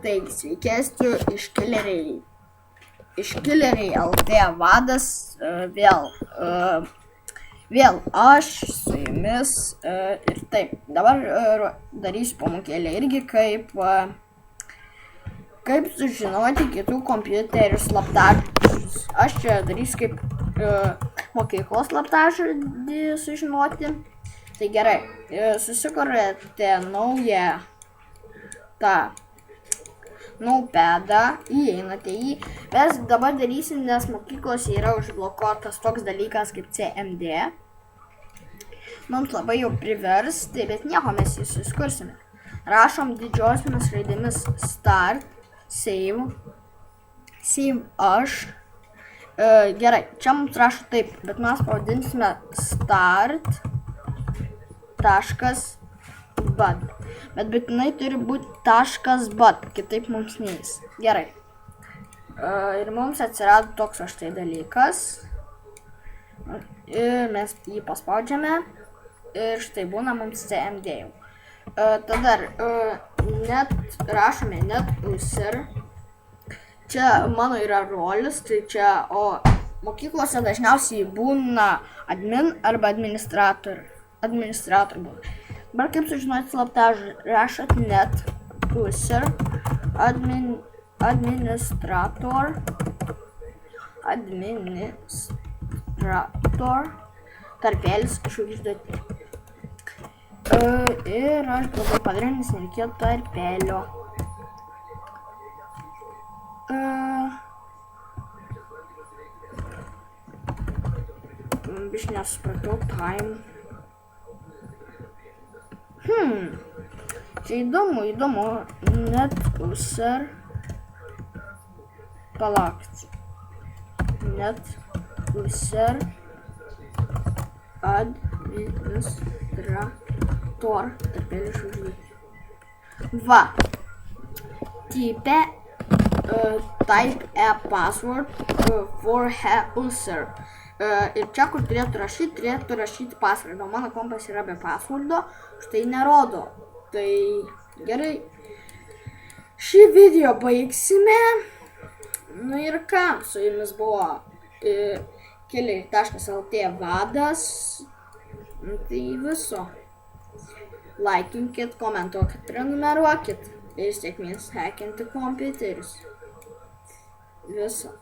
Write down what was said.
Taigi, sveiki, esu iškileriai LT vadas, vėl aš su jumis ir taip. Dabar darysiu pamokėlę irgi kaip sužinoti kitų kompiuterių slaptažodžius. Aš čia darysiu kaip mokyklos slaptažodį sužinoti. Tai gerai, susikuriate naują Notepadą, įeinate į jį. Mes dabar darysim, nes mokyklose yra užblokuotas toks dalykas kaip CMD. Mums labai jau priversti, bet nieko mes jį susikursime. Rašom didžiosiomis raidėmis start, save aš. Gerai, čia mums rašo taip, bet mes pavadinsime start.bud. Bet būtinai turi būti .bud, kitaip mums neis. Gerai. Ir mums atsirado toks štai dalykas. Ir mes jį paspaudžiame. Ir štai būna mums CMD jau. Tada rašome net user. Čia mano yra rolis, tai čia, o mokyklose dažniausiai būna admin arba administrator būna. Dabar kaip sužinoti slaptažodį, rašot net user administrator tarpelis žvaigždutė. Ir aš labai padariau, nes nereikėjo tarpelio. Biškai nesupratau, time. Čia įdomu, net user, palaukti, net user administrator, tarpelį žvaigždutė. Va, type a password for user. Ir čia, kur turėtų rašyti passwordą. Mano kompas yra be passwordo, štai nerodo. Tai gerai, šį video baigsime. Nu ir ką, su jumis buvo keliai.lt vadas. Tai viso. Laikinkit, komentuokit, prenumeruokit ir sėkmės hackinti kompiuterius. Viso.